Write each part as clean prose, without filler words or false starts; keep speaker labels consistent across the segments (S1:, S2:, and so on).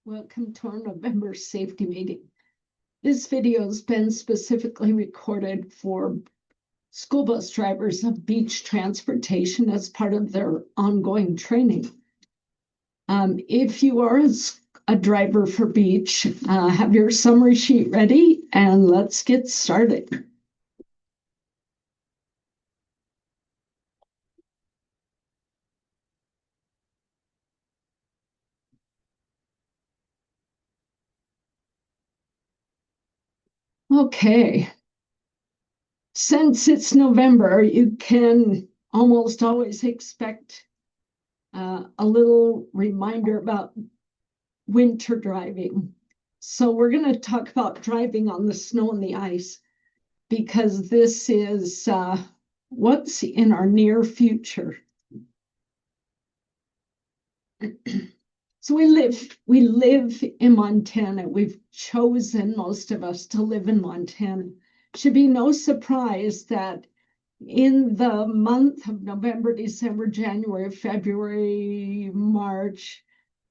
S1: Welcome to our November safety meeting. This video has been specifically recorded for school bus drivers of beach transportation as part of their ongoing training. If you are a driver for beach, have your summary sheet ready and let's get started. Okay. Since it's November, you can almost always expect a little reminder about winter driving. So we're going to talk about driving on the snow and the ice because this is what's in our near future. So we live in Montana. We've chosen, most of us, to live in Montana. Should be no surprise that in the month of November, December, January, February, March,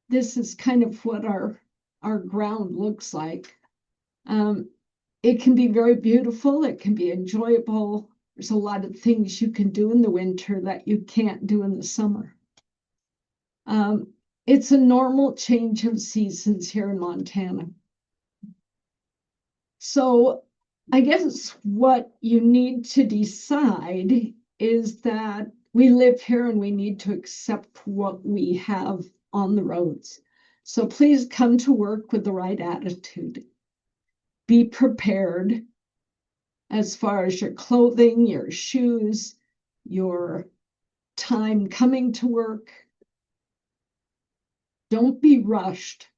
S1: this is kind of what our ground looks like. It can be very beautiful. It can be enjoyable. There's a lot of things you can do in the winter that you can't do in the summer. It's a normal change of seasons here in Montana. So I guess what you need to decide is that we live here and we need to accept what we have on the roads. So please come to work with the right attitude. Be prepared as far as your clothing, your shoes, your time coming to work. Don't be rushed.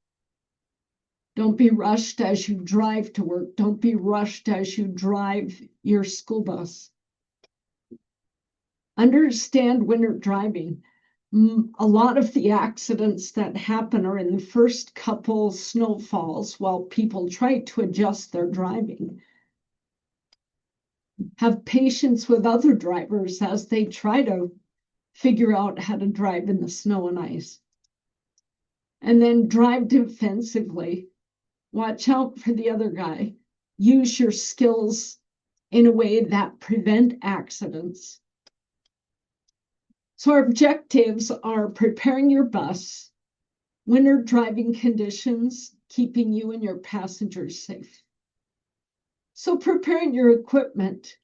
S1: Don't be rushed as you drive to work. Don't be rushed as you drive your school bus. Understand winter driving. A lot of the accidents that happen are in the first couple snowfalls while people try to adjust their driving. Have patience with other drivers as they try to figure out how to drive in the snow and ice. And then drive defensively. Watch out for the other guy. Use your skills in a way that prevent accidents. So our objectives are preparing your bus, winter driving conditions, keeping you and your passengers safe. So preparing your equipment,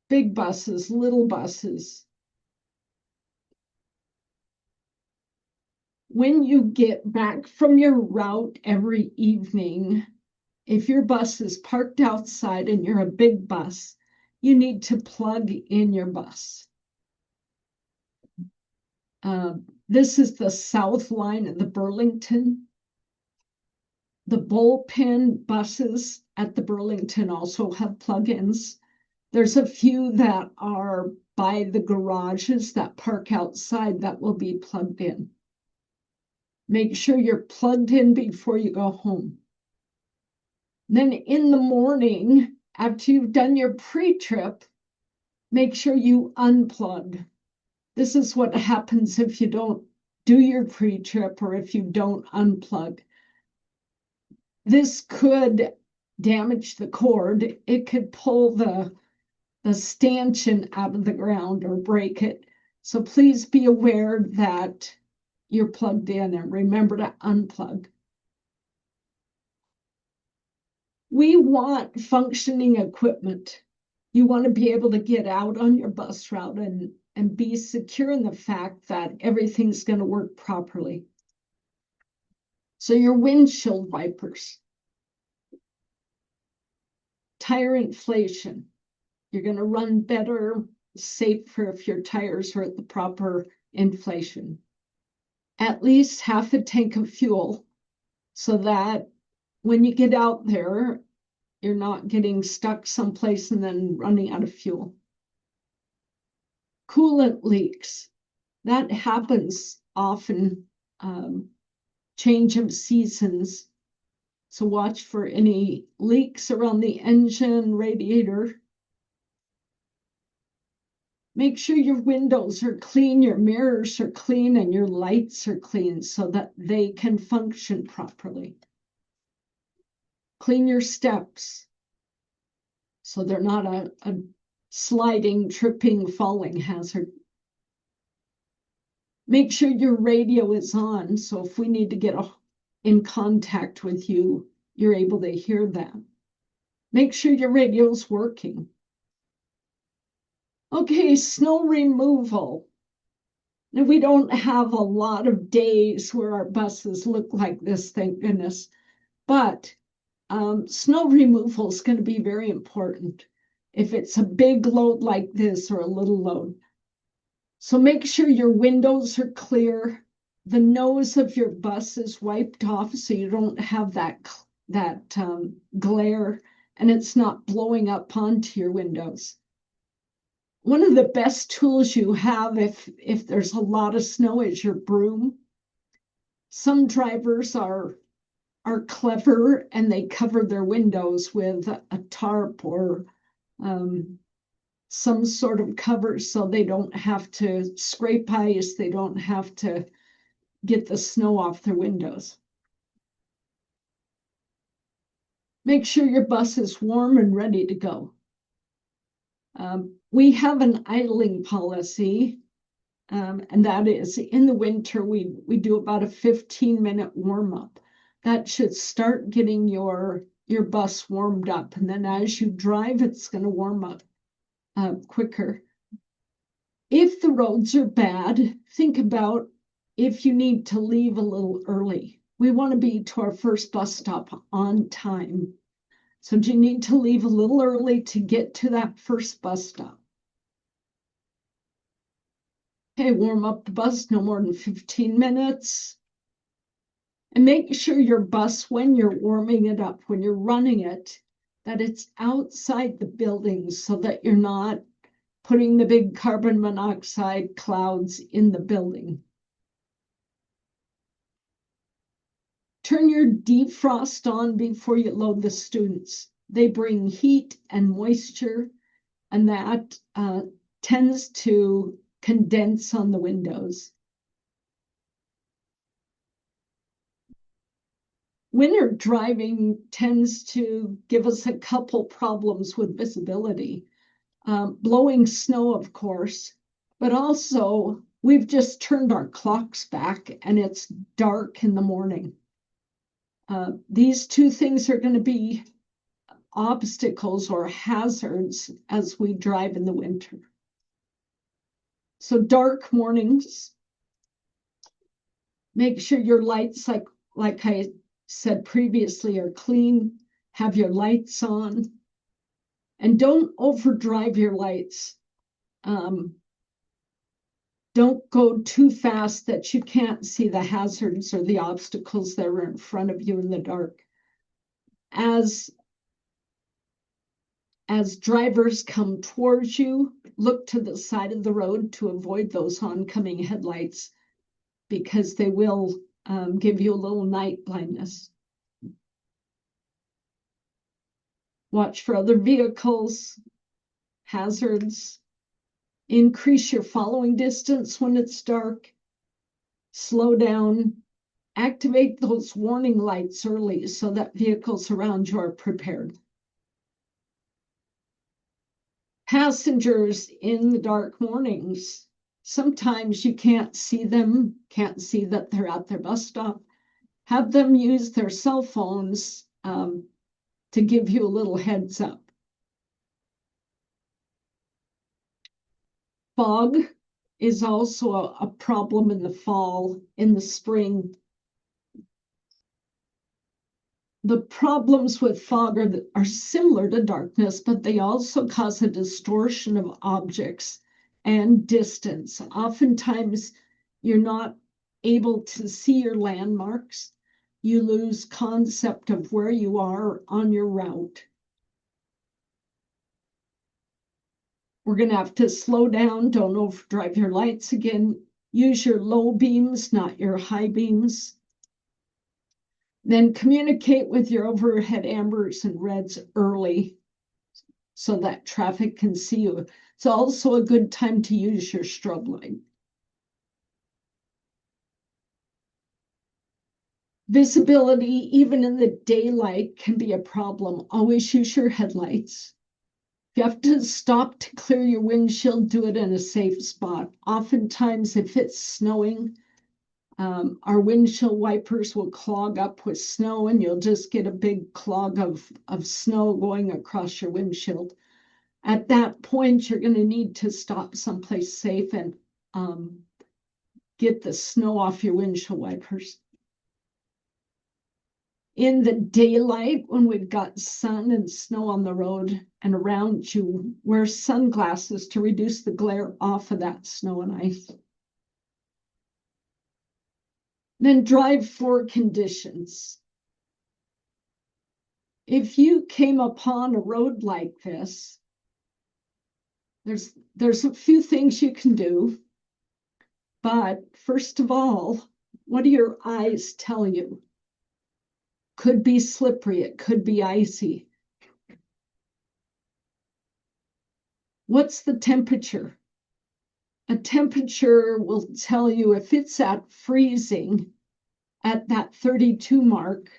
S1: big buses, little buses. When you get back from your route every evening, if your bus is parked outside and you're a big bus, you need to plug in your bus. This is the south line of the Burlington. The bullpen buses at the Burlington also have plug-ins. There's a few that are by the garages that park outside that will be plugged in. Make sure you're plugged in before you go home. Then in the morning, after you've done your pre-trip, make sure you unplug. This is what happens if you don't do your pre-trip or if you don't unplug. This could damage the cord. It could pull the stanchion out of the ground or break it. So please be aware that you're plugged in and remember to unplug. We want functioning equipment. You want to be able to get out on your bus route and be secure in the fact that everything's going to work properly. So your windshield wipers, tire inflation. You're going to run better, safer if your tires are at the proper inflation. At least half a tank of fuel so that when you get out there, you're not getting stuck someplace and then running out of fuel. Coolant leaks. That happens often, change of seasons. So watch for any leaks around the engine, radiator. Make sure your windows are clean, your mirrors are clean, and your lights are clean so that they can function properly. Clean your steps so they're not a sliding, tripping, falling hazard. Make sure your radio is on, so if we need to get in contact with you, you're able to hear that. Make sure your radio's working. Okay, snow removal. Now, we don't have a lot of days where our buses look like this, thank goodness. But snow removal is going to be very important if it's a big load like this or a little load. So make sure your windows are clear. The nose of your bus is wiped off so you don't have that glare and it's not blowing up onto your windows. One of the best tools you have if there's a lot of snow is your broom. Some drivers are clever and they cover their windows with a tarp or some sort of cover so they don't have to scrape ice, they don't have to get the snow off their windows. Make sure your bus is warm and ready to go. We have an idling policy, and that is in the winter, we do about a 15-minute warm-up. That should start getting your bus warmed up. And then as you drive, it's going to warm up quicker. If the roads are bad, think about if you need to leave a little early. We want to be to our first bus stop on time. So do you need to leave a little early to get to that first bus stop? Okay, warm up the bus no more than 15 minutes. And make sure your bus, when you're warming it up, when you're running it, that it's outside the building so that you're not putting the big carbon monoxide clouds in the building. Turn your defrost on before you load the students. They bring heat and moisture, and that tends to condense on the windows. Winter driving tends to give us a couple problems with visibility. Blowing snow, of course, but also we've just turned our clocks back and it's dark in the morning. These two things are going to be obstacles or hazards as we drive in the winter. So dark mornings, make sure your lights, like I said previously, are clean, have your lights on, and don't overdrive your lights. Don't go too fast that you can't see the hazards or the obstacles that are in front of you in the dark. As drivers come towards you, look to the side of the road to avoid those oncoming headlights because they will give you a little night blindness. Watch for other vehicles, hazards. Increase your following distance when it's dark. Slow down. Activate those warning lights early so that vehicles around you are prepared. Passengers in the dark mornings, sometimes you can't see them, can't see that they're at their bus stop. Have them use their cell phones to give you a little heads up. Fog is also a problem in the fall, in the spring. The problems with fog are similar to darkness, but they also cause a distortion of objects and distance. Oftentimes, you're not able to see your landmarks. You lose concept of where you are on your route. We're going to have to slow down. Don't overdrive your lights again. Use your low beams, not your high beams. Then communicate with your overhead ambers and reds early so that traffic can see you. It's also a good time to use your strobe light. Visibility, even in the daylight, can be a problem. Always use your headlights. If you have to stop to clear your windshield, do it in a safe spot. Oftentimes, if it's snowing, our windshield wipers will clog up with snow and you'll just get a big clog of snow going across your windshield. At that point, you're going to need to stop someplace safe and get the snow off your windshield wipers. In the daylight, when we've got sun and snow on the road and around you, wear sunglasses to reduce the glare off of that snow and ice. Then drive for conditions. If you came upon a road like this, there's a few things you can do. But first of all, what do your eyes tell you? Could be slippery, it could be icy. What's the temperature? A temperature will tell you if it's at freezing at that 32 mark,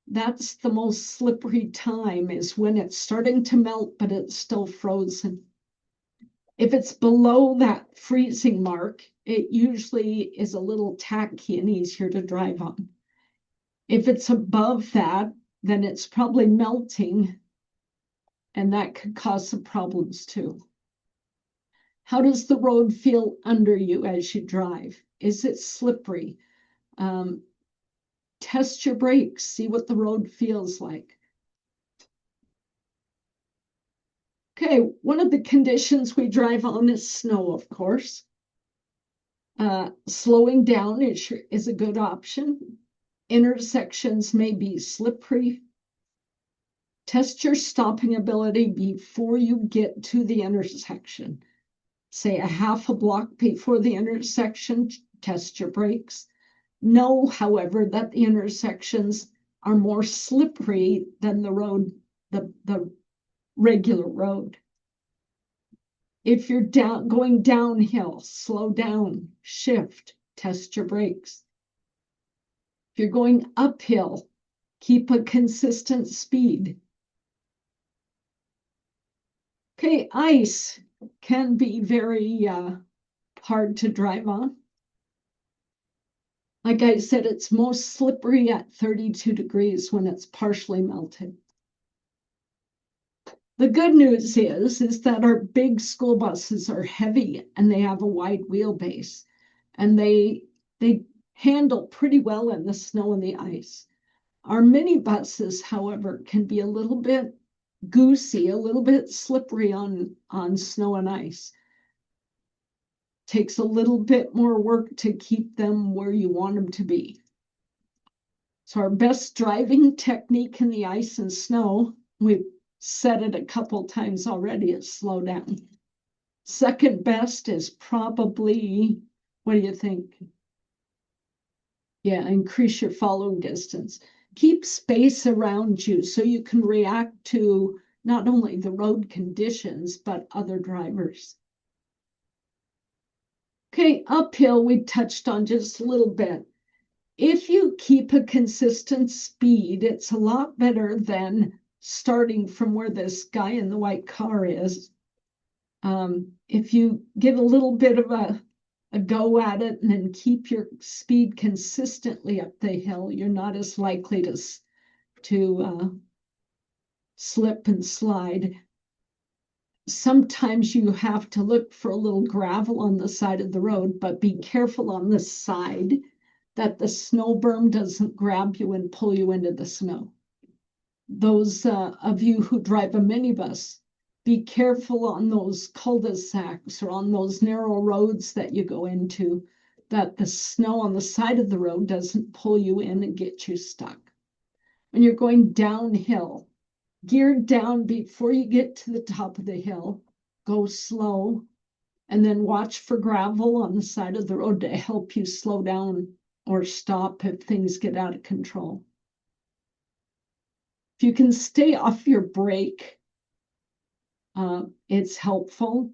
S1: that's the most slippery time, is when it's starting to melt, but it's still frozen. If it's below that freezing mark, it usually is a little tacky and easier to drive on. If it's above that, then it's probably melting, and that could cause some problems too. How does the road feel under you as you drive? Is it slippery? Test your brakes, see what the road feels like. Okay, one of the conditions we drive on is snow, of course. Slowing down is a good option. Intersections may be slippery. Test your stopping ability before you get to the intersection. Say a half a block before the intersection, test your brakes. Know, however, that the intersections are more slippery than the road, the regular road. If you're going downhill, slow down, shift, test your brakes. If you're going uphill, keep a consistent speed. Okay, ice can be very hard to drive on. Like I said, it's most slippery at 32 degrees when it's partially melted. The good news is that our big school buses are heavy and they have a wide wheelbase, and they handle pretty well in the snow and the ice. Our mini buses, however, can be a little bit goosey, a little bit slippery on snow and ice. Takes a little bit more work to keep them where you want them to be. So our best driving technique in the ice and snow, we've said it a couple times already, is slow down. Second best is probably, what do you think? Yeah, increase your following distance. Keep space around you so you can react to not only the road conditions, but other drivers. Okay, uphill, we touched on just a little bit. If you keep a consistent speed, it's a lot better than starting from where this guy in the white car is. If you get a little bit of a go at it and then keep your speed consistently up the hill, you're not as likely to slip and slide. Sometimes you have to look for a little gravel on the side of the road, but be careful on the side that the snow berm doesn't grab you and pull you into the snow. Those of you who drive a minibus, be careful on those cul-de-sacs or on those narrow roads that you go into, that the snow on the side of the road doesn't pull you in and get you stuck. When you're going downhill, gear down before you get to the top of the hill, go slow, and then watch for gravel on the side of the road to help you slow down or stop if things get out of control. If you can stay off your brake, It's helpful.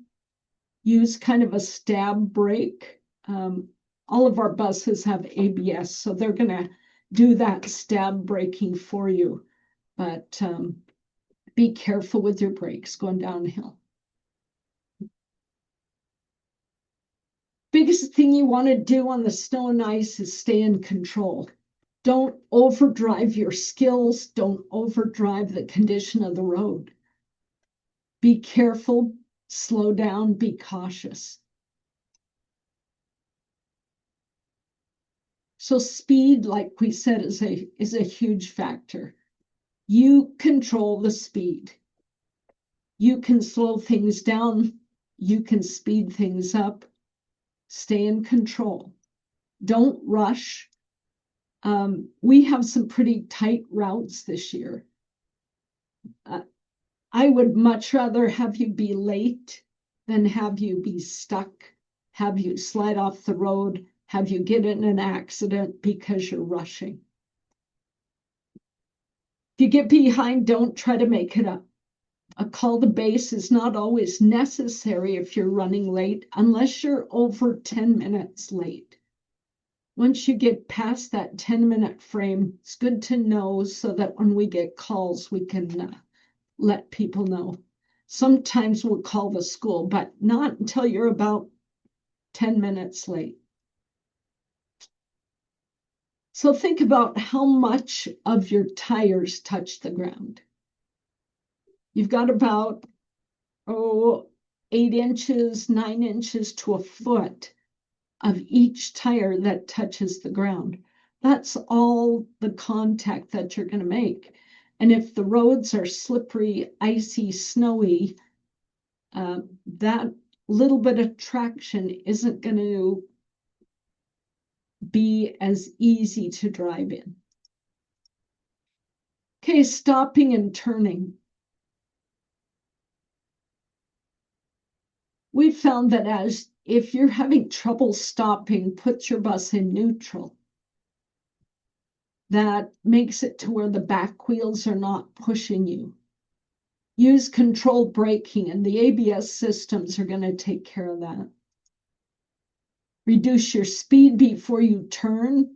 S1: Use kind of a stab brake. All of our buses have ABS, so they're going to do that stab braking for you. But be careful with your brakes going downhill. Biggest thing you want to do on the snow and ice is stay in control. Don't overdrive your skills. Don't overdrive the condition of the road. Be careful, slow down, be cautious. So speed, like we said, is a huge factor. You control the speed. You can slow things down. You can speed things up. Stay in control. Don't rush. We have some pretty tight routes this year. I would much rather have you be late than have you be stuck, have you slide off the road, have you get in an accident because you're rushing. If you get behind, don't try to make it up. A call to base is not always necessary if you're running late, unless you're over 10 minutes late. Once you get past that 10-minute frame, it's good to know so that when we get calls, we can let people know. Sometimes we'll call the school, but not until you're about 10 minutes late. So think about how much of your tires touch the ground. You've got about 8 inches, 9 inches to a foot of each tire that touches the ground. That's all the contact that you're going to make. And if the roads are slippery, icy, snowy, that little bit of traction isn't going to be as easy to drive in. Okay, stopping and turning. We found that if you're having trouble stopping, put your bus in neutral. That makes it to where the back wheels are not pushing you. Use controlled braking, and the ABS systems are going to take care of that. Reduce your speed before you turn.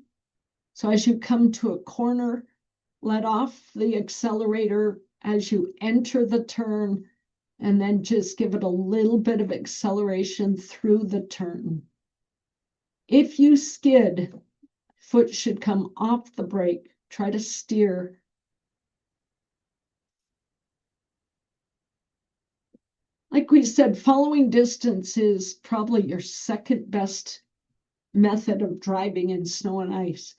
S1: So as you come to a corner, let off the accelerator as you enter the turn, and then just give it a little bit of acceleration through the turn. If you skid, foot should come off the brake. Try to steer. Like we said, following distance is probably your second best method of driving in snow and ice.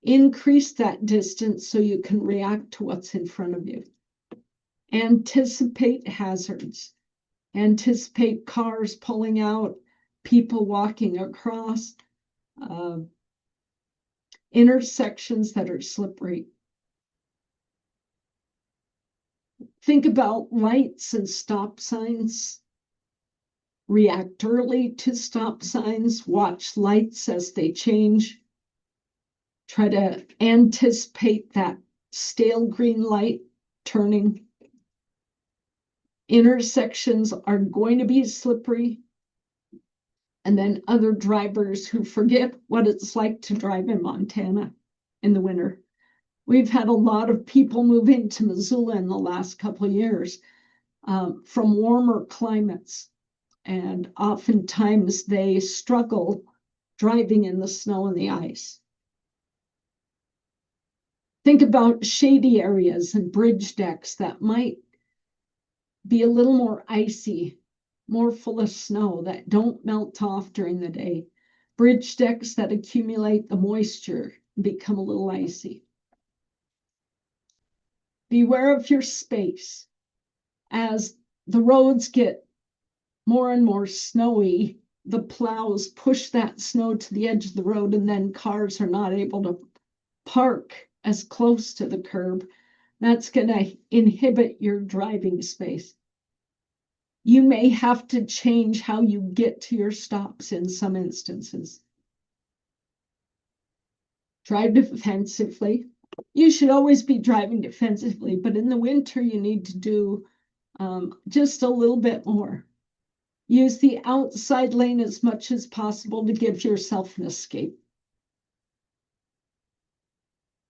S1: Increase that distance so you can react to what's in front of you. Anticipate hazards. Anticipate cars pulling out, people walking across, intersections that are slippery. Think about lights and stop signs. React early to stop signs. Watch lights as they change. Try to anticipate that stale green light turning. Intersections are going to be slippery. And then other drivers who forget what it's like to drive in Montana in the winter. We've had a lot of people move into Missoula in the last couple of years from warmer climates. And oftentimes they struggle driving in the snow and the ice. Think about shady areas and bridge decks that might be a little more icy, more full of snow, that don't melt off during the day. Bridge decks that accumulate the moisture and become a little icy. Beware of your space. As the roads get more and more snowy, the plows push that snow to the edge of the road, and then cars are not able to park as close to the curb. That's going to inhibit your driving space. You may have to change how you get to your stops in some instances. Drive defensively. You should always be driving defensively, but in the winter, you need to do just a little bit more. Use the outside lane as much as possible to give yourself an escape.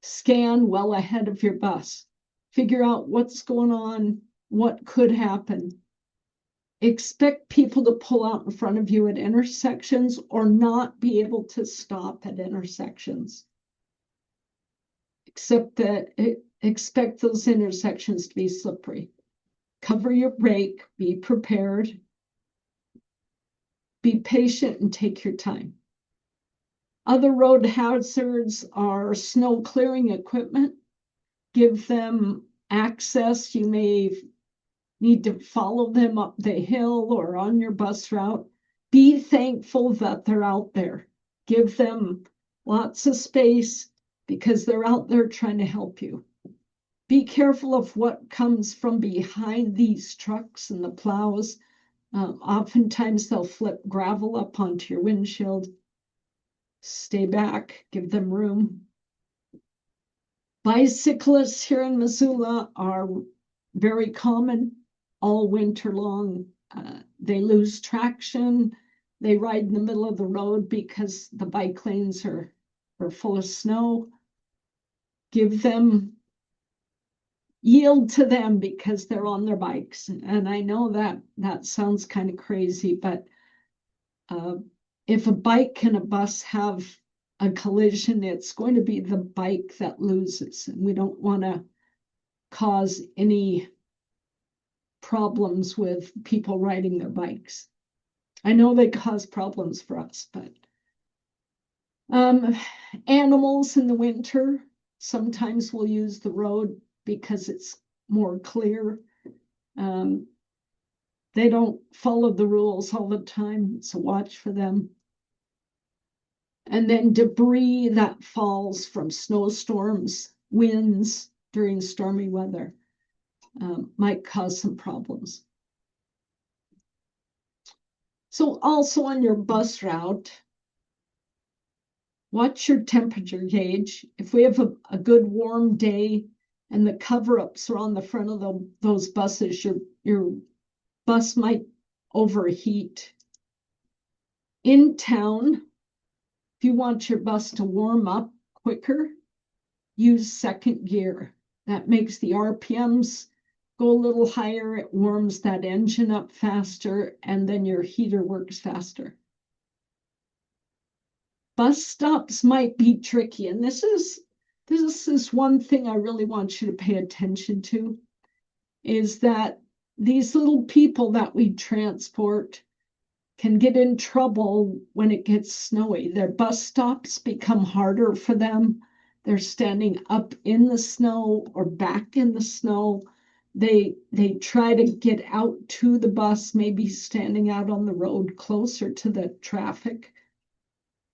S1: Scan well ahead of your bus. Figure out what's going on, what could happen. Expect people to pull out in front of you at intersections or not be able to stop at intersections. Expect those intersections to be slippery. Cover your brake, be prepared. Be patient and take your time. Other road hazards are snow clearing equipment. Give them access. You may need to follow them up the hill or on your bus route. Be thankful that they're out there. Give them lots of space because they're out there trying to help you. Be careful of what comes from behind these trucks and the plows. Oftentimes they'll flip gravel up onto your windshield. Stay back, give them room. Bicyclists here in Missoula are very common all winter long. They lose traction. They ride in the middle of the road because the bike lanes are full of snow. Yield to them because they're on their bikes. And I know that sounds kind of crazy, but if a bike and a bus have a collision, it's going to be the bike that loses. And we don't want to cause any problems with people riding their bikes. I know they cause problems for us, but animals in the winter sometimes will use the road because it's more clear. They don't follow the rules all the time, so watch for them. And then debris that falls from snowstorms, winds during stormy weather might cause some problems. So also on your bus route, watch your temperature gauge. If we have a good warm day and the cover-ups are on the front of those buses, your bus might overheat. In town, if you want your bus to warm up quicker, use second gear. That makes the RPMs go a little higher. It warms that engine up faster, and then your heater works faster. Bus stops might be tricky, and this is one thing I really want you to pay attention to, is that these little people that we transport can get in trouble when it gets snowy. Their bus stops become harder for them. They're standing up in the snow or back in the snow. They try to get out to the bus, maybe standing out on the road closer to the traffic.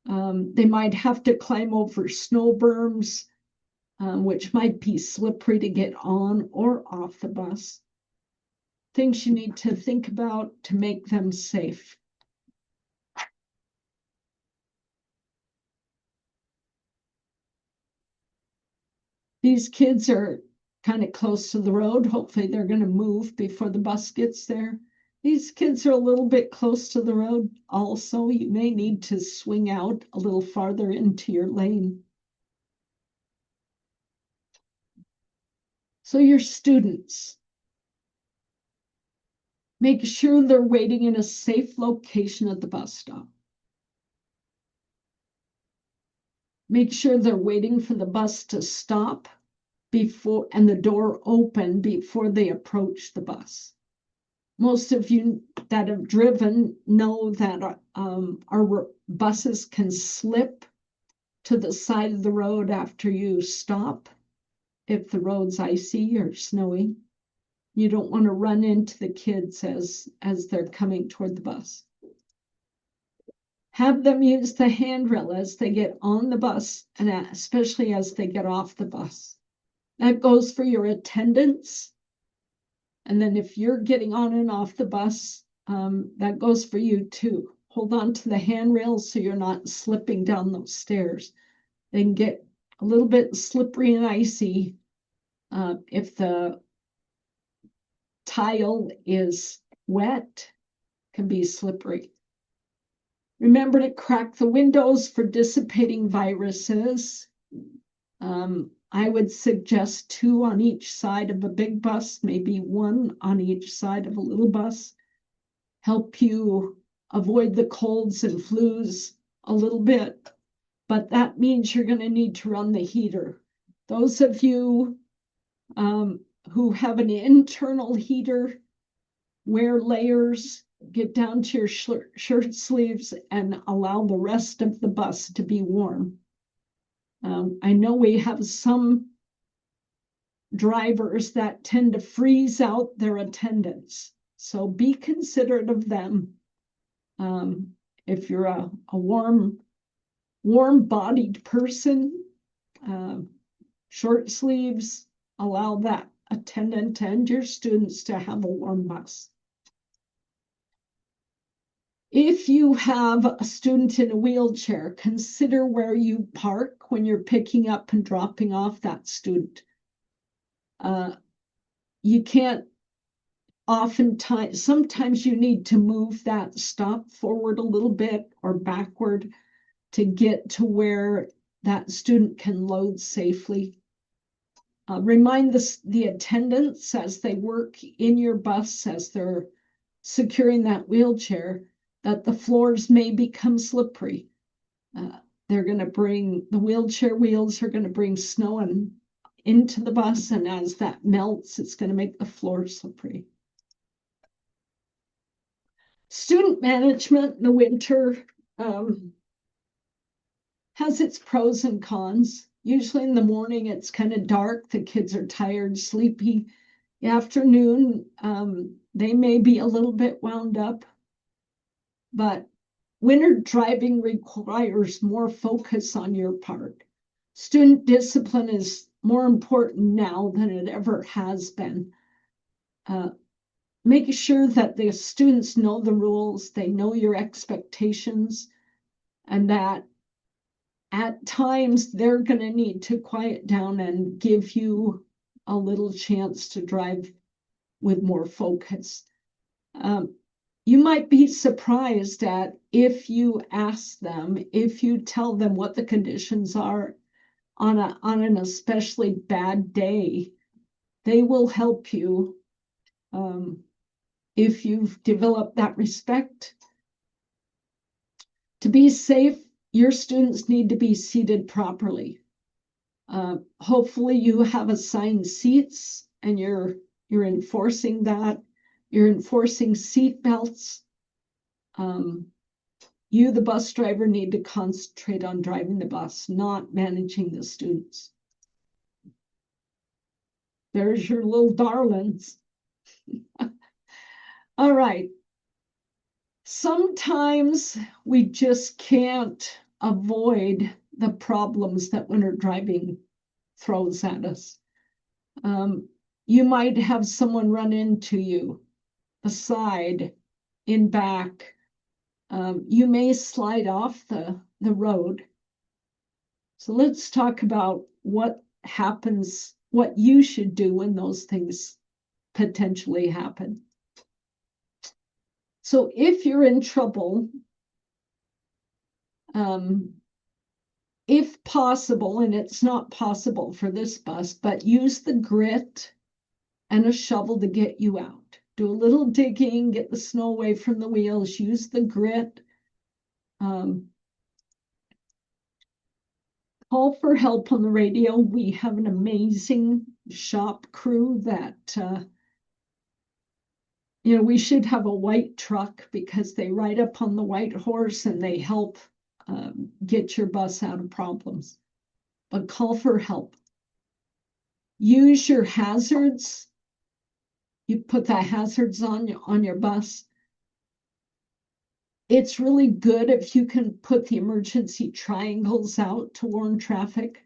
S1: They might have to climb over snow berms, which might be slippery to get on or off the bus. Things you need to think about to make them safe. These kids are kind of close to the road. Hopefully they're going to move before the bus gets there. These kids are a little bit close to the road. Also, you may need to swing out a little farther into your lane. So your students, make sure they're waiting in a safe location at the bus stop. Make sure they're waiting for the bus to stop before and the door open before they approach the bus. Most of you that have driven know that our buses can slip to the side of the road after you stop if the road's icy or snowy. You don't want to run into the kids as they're coming toward the bus. Have them use the handrail as they get on the bus and especially as they get off the bus. That goes for your attendants. And then if you're getting on and off the bus, that goes for you too. Hold on to the handrails so you're not slipping down those stairs. They can get a little bit slippery and icy if the tile is wet, can be slippery. Remember to crack the windows for dissipating viruses. I would suggest 2 on each side of a big bus, maybe 1 on each side of a little bus. Help you avoid the colds and flus a little bit, but that means you're going to need to run the heater. Those of you who have an internal heater, wear layers, get down to your shirt sleeves, and allow the rest of the bus to be warm. I know we have some drivers that tend to freeze out their attendants, so be considerate of them. If you're a warm-bodied person, short sleeves, allow that attendant and your students to have a warm bus. If you have a student in a wheelchair, consider where you park when you're picking up and dropping off that student. You can't sometimes you need to move that stop forward a little bit or backward to get to where that student can load safely. Remind the attendants as they work in your bus, as they're securing that wheelchair, that the floors may become slippery. They're going to bring, the wheelchair wheels are going to bring snow into the bus, and as that melts, it's going to make the floor slippery. Student management in the winter has its pros and cons. Usually in the morning, it's kind of dark. The kids are tired, sleepy. The afternoon, they may be a little bit wound up. But winter driving requires more focus on your part. Student discipline is more important now than it ever has been. Make sure that the students know the rules, they know your expectations, and that at times they're going to need to quiet down and give you a little chance to drive with more focus. You might be surprised at if you ask them, if you tell them what the conditions are on an especially bad day, they will help you. If you've developed that respect. To be safe, your students need to be seated properly. Hopefully you have assigned seats and you're enforcing that. You're enforcing seat belts. You, the bus driver, need to concentrate on driving the bus, not managing the students. There's your little darlings. All right. Sometimes we just can't avoid the problems that winter driving throws at us. You might have someone run into you, aside, in back. You may slide off the road. So let's talk about what happens, what you should do when those things potentially happen. So if you're in trouble, if possible, and it's not possible for this bus, but use the grit and a shovel to get you out. Do a little digging, get the snow away from the wheels, use the grit. Call for help on the radio. We have an amazing shop crew that, we should have a white truck because they ride up on the white horse and they help get your bus out of problems. But call for help. Use your hazards. You put the hazards on your bus. It's really good if you can put the emergency triangles out to warn traffic.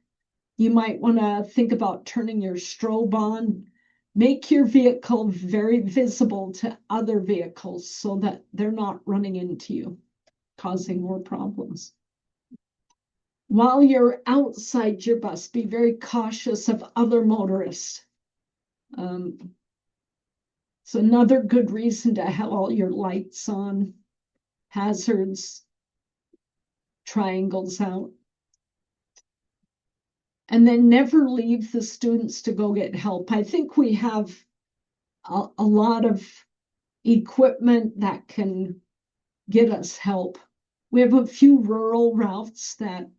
S1: You might want to think about turning your strobe on. Make your vehicle very visible to other vehicles so that they're not running into you, causing more problems. While you're outside your bus, be very cautious of other motorists. It's another good reason to have all your lights on, hazards, triangles out. And then never leave the students to go get help. I think we have a lot of equipment that can get us help. We have a few rural routes that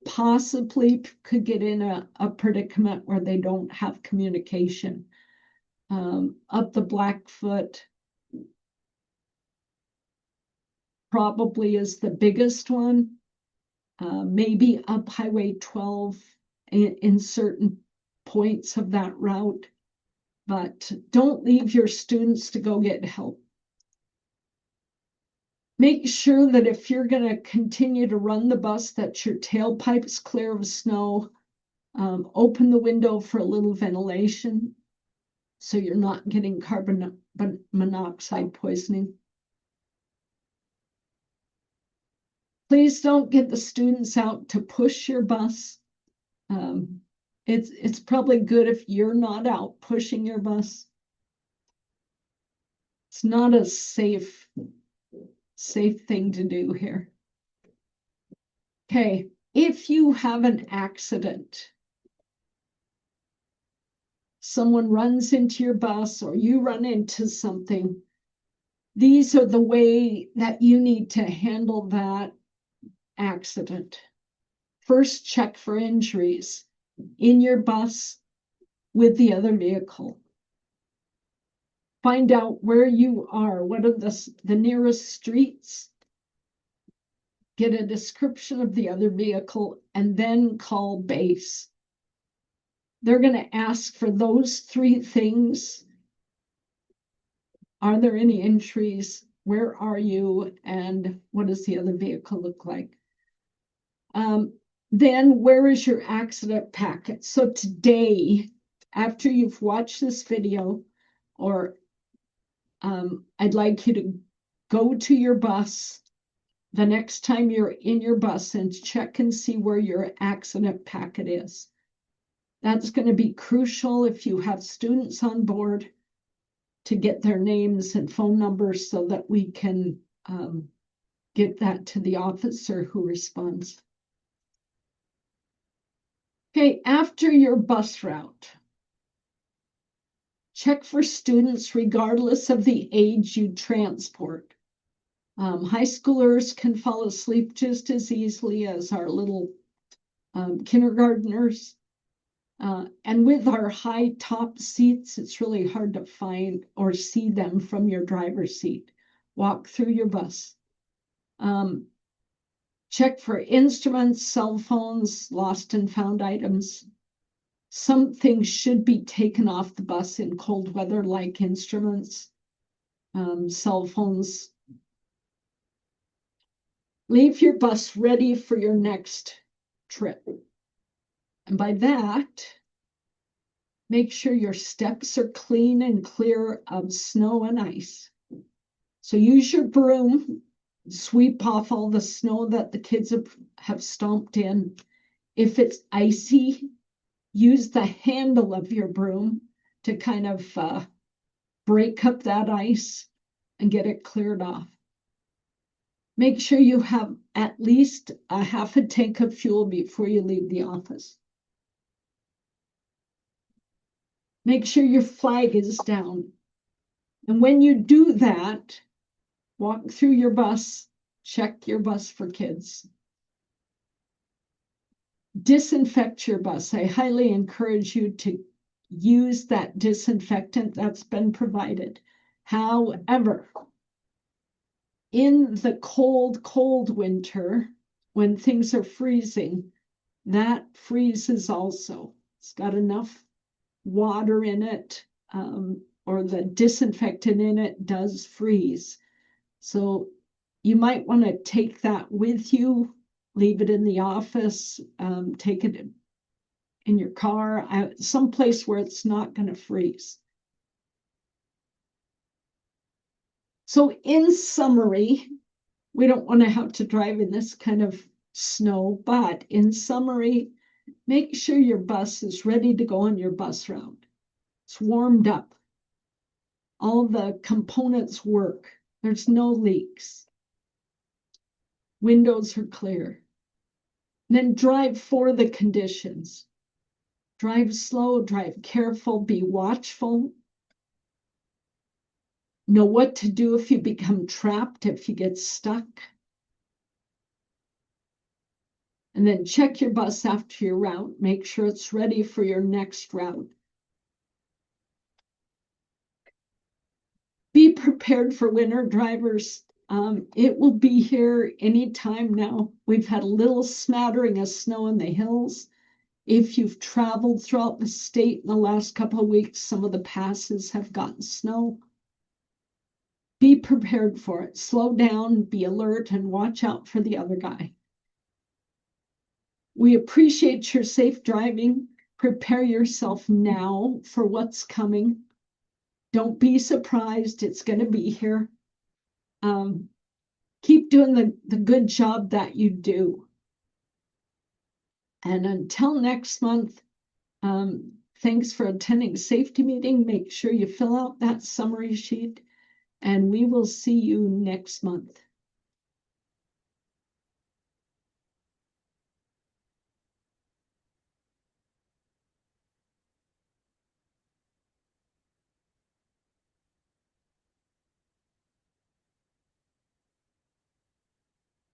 S1: possibly could get in a predicament where they don't have communication. Up the Blackfoot probably is the biggest one. Maybe up Highway 12 in certain points of that route. But don't leave your students to go get help. Make sure that if you're going to continue to run the bus, that your tailpipe's clear of snow. Open the window for a little ventilation so you're not getting carbon monoxide poisoning. Please don't get the students out to push your bus. It's probably good if you're not out pushing your bus. It's not a safe thing to do here. Okay, if you have an accident, someone runs into your bus or you run into something, these are the way that you need to handle that accident. First, check for injuries in your bus with the other vehicle. Find out where you are. What are the nearest streets? Get a description of the other vehicle and then call base. They're going to ask for those three things. Are there any injuries? Where are you? And what does the other vehicle look like? Then where is your accident packet? So today, after you've watched this video, or I'd like you to go to your bus the next time you're in your bus and check and see where your accident packet is. That's going to be crucial if you have students on board to get their names and phone numbers so that we can get that to the officer who responds. Okay, after your bus route, check for students regardless of the age you transport. High schoolers can fall asleep just as easily as our little kindergartners. And with our high top seats, it's really hard to find or see them from your driver's seat. Walk through your bus. Check for instruments, cell phones, lost and found items. Some things should be taken off the bus in cold weather, like instruments, cell phones. Leave your bus ready for your next trip. And by that, make sure your steps are clean and clear of snow and ice. So use your broom, sweep off all the snow that the kids have stomped in. If it's icy, use the handle of your broom to kind of break up that ice and get it cleared off. Make sure you have at least a half a tank of fuel before you leave the office. Make sure your flag is down. And when you do that, walk through your bus, check your bus for kids. Disinfect your bus. I highly encourage you to use that disinfectant that's been provided. However, in the cold winter, when things are freezing, that freezes also. It's got enough water in it, or the disinfectant in it does freeze. So you might want to take that with you, leave it in the office, take it in your car, someplace where it's not going to freeze. So in summary, we don't want to have to drive in this kind of snow, but in summary, make sure your bus is ready to go on your bus route. It's warmed up. All the components work. There's no leaks. Windows are clear. Then drive for the conditions. Drive slow, drive careful, be watchful. Know what to do if you become trapped, if you get stuck. And then check your bus after your route. Make sure it's ready for your next route. Be prepared for winter, drivers. It will be here anytime now. We've had a little smattering of snow in the hills. If you've traveled throughout the state in the last couple of weeks, some of the passes have gotten snow. Be prepared for it. Slow down, be alert, and watch out for the other guy. We appreciate your safe driving. Prepare yourself now for what's coming. Don't be surprised. It's going to be here. Keep doing the good job that you do. And until next month, thanks for attending safety meeting. Make sure you fill out that summary sheet, and we will see you next month.